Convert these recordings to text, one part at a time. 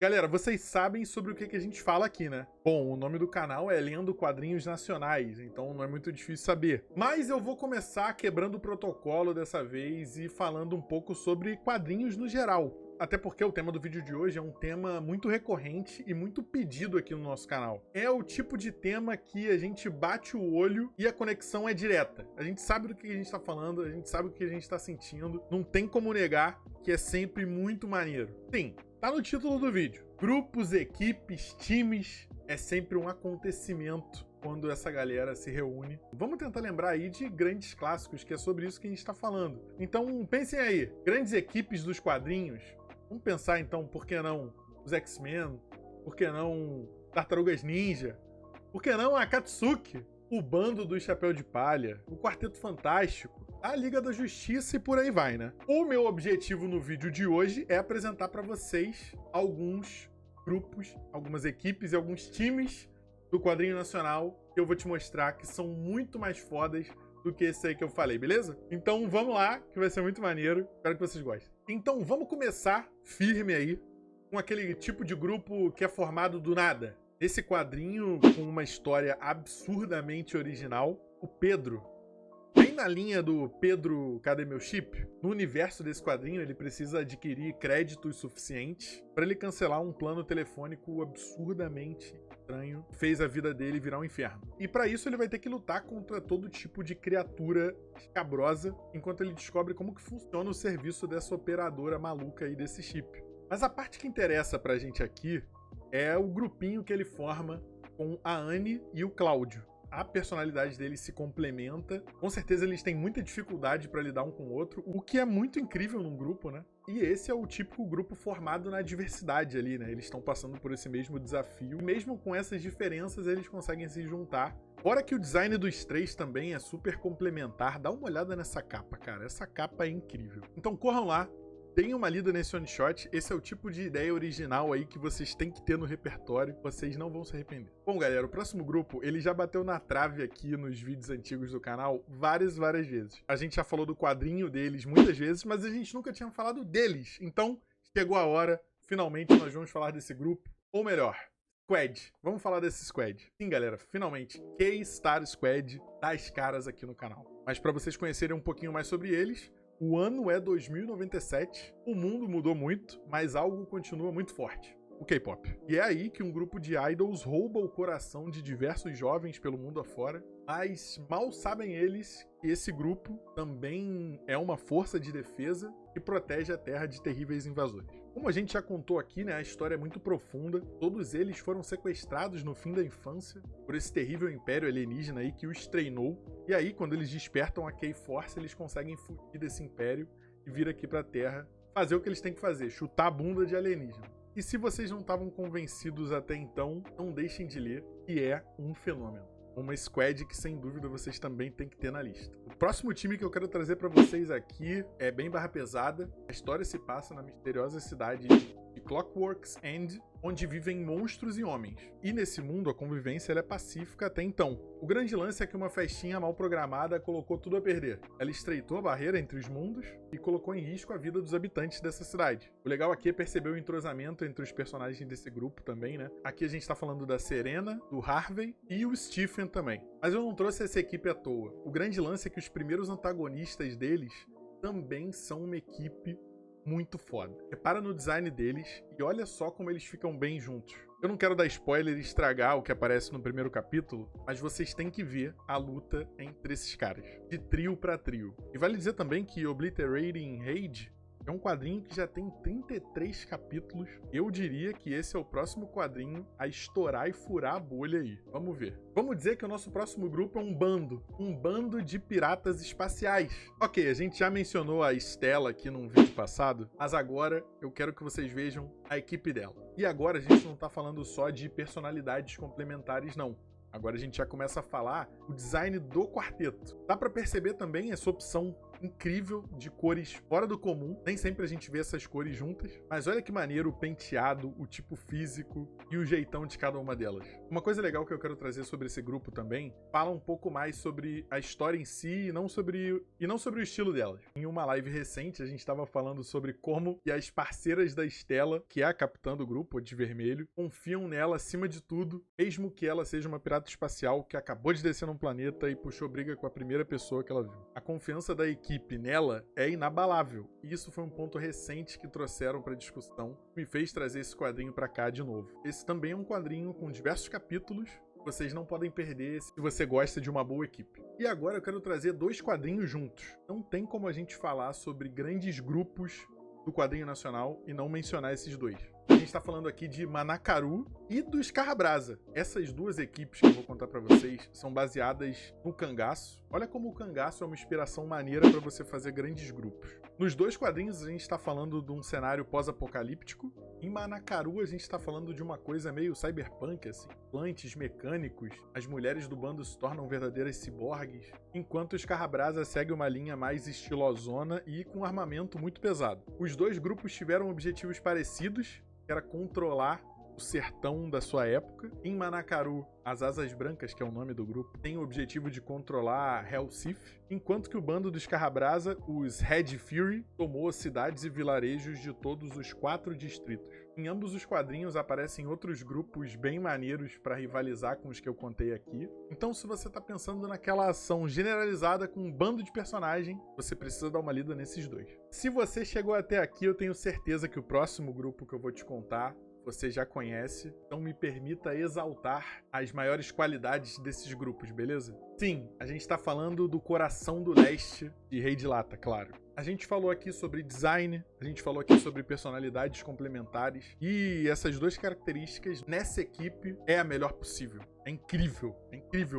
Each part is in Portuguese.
Galera, vocês sabem sobre o que a gente fala aqui, né? Bom, o nome do canal é Lendo Quadrinhos Nacionais, então não é muito difícil saber. Mas eu vou começar quebrando o protocolo dessa vez e falando um pouco sobre quadrinhos no geral. Até porque o tema do vídeo de hoje é um tema muito recorrente e muito pedido aqui no nosso canal. É o tipo de tema que a gente bate o olho e a conexão é direta. A gente sabe do que a gente tá falando, a gente sabe o que a gente tá sentindo. Não tem como negar que é sempre muito maneiro. Sim, tá no título do vídeo. Grupos, equipes, times, é sempre um acontecimento quando essa galera se reúne. Vamos tentar lembrar aí de grandes clássicos, que é sobre isso que a gente tá falando. Então pensem aí, grandes equipes dos quadrinhos. Vamos pensar então, por que não os X-Men? Por que não Tartarugas Ninja? Por que não a Akatsuki? O Bando do Chapéu de Palha? O Quarteto Fantástico? A Liga da Justiça e por aí vai, né? O meu objetivo no vídeo de hoje é apresentar para vocês alguns grupos, algumas equipes e alguns times do quadrinho nacional que eu vou te mostrar que são muito mais fodas do que esse aí que eu falei, beleza? Então vamos lá, que vai ser muito maneiro. Espero que vocês gostem. Então vamos começar firme aí com aquele tipo de grupo que é formado do nada. Esse quadrinho com uma história absurdamente original, o Pedro. Bem na linha do Pedro, cadê meu chip? No universo desse quadrinho, ele precisa adquirir créditos suficientes para ele cancelar um plano telefônico absurdamente estranho, que fez a vida dele virar um inferno. E para isso ele vai ter que lutar contra todo tipo de criatura escabrosa, enquanto ele descobre como que funciona o serviço dessa operadora maluca aí desse chip. Mas a parte que interessa pra gente aqui é o grupinho que ele forma com a Anne e o Cláudio. A personalidade deles se complementa. Com certeza eles têm muita dificuldade para lidar um com o outro, o que é muito incrível num grupo, né? E esse é o típico grupo formado na diversidade ali, né? Eles estão passando por esse mesmo desafio. E mesmo com essas diferenças, eles conseguem se juntar. Fora que o design dos três também é super complementar. Dá uma olhada nessa capa, cara. Essa capa é incrível. Então corram lá. Deem uma lida nesse one shot, esse é o tipo de ideia original aí que vocês têm que ter no repertório, vocês não vão se arrepender. Bom galera, o próximo grupo, ele já bateu na trave aqui nos vídeos antigos do canal várias vezes. A gente já falou do quadrinho deles muitas vezes, mas a gente nunca tinha falado deles. Então, chegou a hora, finalmente nós vamos falar desse grupo, ou melhor, Squad. Vamos falar desse Squad. Sim galera, finalmente, K-Star Squad dá as caras aqui no canal. Mas para vocês conhecerem um pouquinho mais sobre eles, o ano é 2097, o mundo mudou muito, mas algo continua muito forte. O K-pop. E é aí que um grupo de idols rouba o coração de diversos jovens pelo mundo afora, mas mal sabem eles que esse grupo também é uma força de defesa que protege a Terra de terríveis invasores. Como a gente já contou aqui, né, a história é muito profunda. Todos eles foram sequestrados no fim da infância por esse terrível império alienígena aí que os treinou. E aí, quando eles despertam a K-Force, eles conseguem fugir desse império e vir aqui pra Terra fazer o que eles têm que fazer, chutar a bunda de alienígena. E se vocês não estavam convencidos até então, não deixem de ler, que é um fenômeno. Uma squad que sem dúvida vocês também têm que ter na lista. O próximo time que eu quero trazer para vocês aqui é bem barra pesada. A história se passa na misteriosa cidade de Clockwork's End, onde vivem monstros e homens. E nesse mundo a convivência ela é pacífica até então. O grande lance é que uma festinha mal programada colocou tudo a perder. Ela estreitou a barreira entre os mundos e colocou em risco a vida dos habitantes dessa cidade. O legal aqui é perceber o entrosamento entre os personagens desse grupo também, né? Aqui a gente tá falando da Serena, do Harvey e o Stephen também. Mas eu não trouxe essa equipe à toa. O grande lance é que os primeiros antagonistas deles também são uma equipe muito foda. Repara no design deles e olha só como eles ficam bem juntos. Eu não quero dar spoiler e estragar o que aparece no primeiro capítulo, mas vocês têm que ver a luta entre esses caras, de trio pra trio. E vale dizer também que Obliterating Rage é um quadrinho que já tem 33 capítulos. Eu diria que esse é o próximo quadrinho a estourar e furar a bolha aí. Vamos ver. Vamos dizer que o nosso próximo grupo é um bando de piratas espaciais. Ok, a gente já mencionou a Stella aqui num vídeo passado, mas agora eu quero que vocês vejam a equipe dela. E agora a gente não tá falando só de personalidades complementares, não. Agora a gente já começa a falar o design do quarteto. Dá pra perceber também essa opção incrível, de cores fora do comum. Nem sempre a gente vê essas cores juntas, mas olha que maneiro o penteado, o tipo físico e o jeitão de cada uma delas. Uma coisa legal que eu quero trazer sobre esse grupo também, fala um pouco mais sobre a história em si e não sobre o estilo delas. Em uma live recente, a gente estava falando sobre como e as parceiras da Stella, que é a capitã do grupo, a de vermelho, confiam nela acima de tudo, mesmo que ela seja uma pirata espacial que acabou de descer num planeta e puxou briga com a primeira pessoa que ela viu. A confiança da equipe nela é inabalável, e isso foi um ponto recente que trouxeram para discussão, que me fez trazer esse quadrinho para cá de novo. Esse também é um quadrinho com diversos capítulos, vocês não podem perder se você gosta de uma boa equipe. E agora eu quero trazer 2 quadrinhos juntos. Não tem como a gente falar sobre grandes grupos do quadrinho nacional e não mencionar esses 2. A gente está falando aqui de Manakaru e do Scarrabrasa. Essas 2 equipes que eu vou contar para vocês são baseadas no cangaço. Olha como o cangaço é uma inspiração maneira para você fazer grandes grupos. Nos 2 quadrinhos a gente está falando de um cenário pós-apocalíptico. Em Manakaru a gente está falando de uma coisa meio cyberpunk, assim. Plantes mecânicos, as mulheres do bando se tornam verdadeiras ciborgues, enquanto o Scarrabrasa segue uma linha mais estilosona e com um armamento muito pesado. Os 2 grupos tiveram objetivos parecidos, que era controlar o sertão da sua época. Em Manakaru, as Asas Brancas, que é o nome do grupo, tem o objetivo de controlar Hellsith, enquanto que o bando do Scarrabrasa, os Red Fury, tomou cidades e vilarejos de todos os 4 distritos. Em ambos os quadrinhos aparecem outros grupos bem maneiros para rivalizar com os que eu contei aqui. Então, se você está pensando naquela ação generalizada com um bando de personagem, você precisa dar uma lida nesses 2. Se você chegou até aqui, eu tenho certeza que o próximo grupo que eu vou te contar você já conhece, então me permita exaltar as maiores qualidades desses grupos, beleza? Sim, a gente está falando do Coração do Leste de Rei de Lata, claro. A gente falou aqui sobre design, a gente falou aqui sobre personalidades complementares, e essas 2 características nessa equipe é a melhor possível. É incrível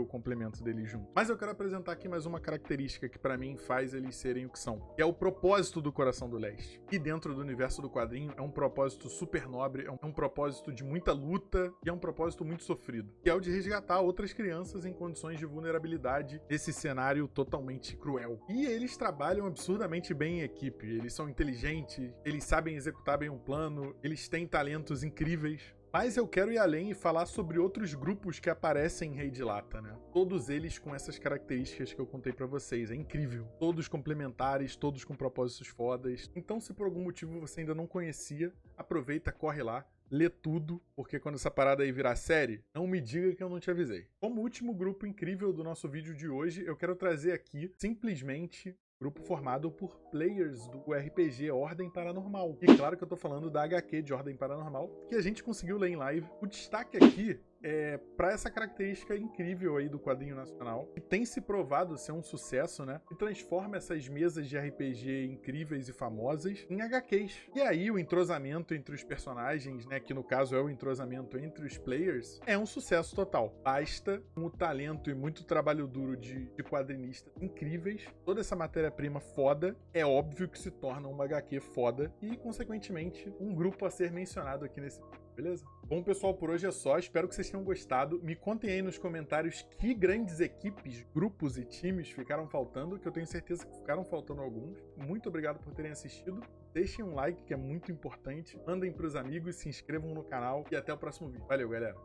o complemento deles juntos. Mas eu quero apresentar aqui mais uma característica que pra mim faz eles serem o que são, que é o propósito do Coração do Leste. E dentro do universo do quadrinho é um propósito super nobre, é um propósito de muita luta e é um propósito muito sofrido, que é o de resgatar outras crianças em condições de vulnerabilidade nesse cenário totalmente cruel. E eles trabalham absurdamente bem em equipe, eles são inteligentes, eles sabem executar bem um plano, eles têm talentos incríveis. Mas eu quero ir além e falar sobre outros grupos que aparecem em Rei de Lata, né? Todos eles com essas características que eu contei pra vocês. É incrível. Todos complementares, todos com propósitos fodas. Então, se por algum motivo você ainda não conhecia, aproveita, corre lá, lê tudo, porque quando essa parada aí virar série, não me diga que eu não te avisei. Como último grupo incrível do nosso vídeo de hoje, eu quero trazer aqui, simplesmente, grupo formado por players do RPG Ordem Paranormal. E claro que eu tô falando da HQ de Ordem Paranormal, que a gente conseguiu ler em live. O destaque aqui é para essa característica incrível aí do quadrinho nacional, que tem se provado ser um sucesso, né? E transforma essas mesas de RPG incríveis e famosas em HQs. E aí o entrosamento entre os personagens, né? Que no caso é o entrosamento entre os players, é um sucesso total. Basta com o talento e muito trabalho duro de quadrinistas incríveis, toda essa matéria-prima foda, é óbvio que se torna uma HQ foda e, consequentemente, um grupo a ser mencionado aqui nesse vídeo. Beleza? Bom, pessoal, por hoje é só. Espero que vocês tenham gostado. Me contem aí nos comentários que grandes equipes, grupos e times ficaram faltando, que eu tenho certeza que ficaram faltando alguns. Muito obrigado por terem assistido. Deixem um like, que é muito importante. Mandem pros amigos, se inscrevam no canal e até o próximo vídeo. Valeu, galera!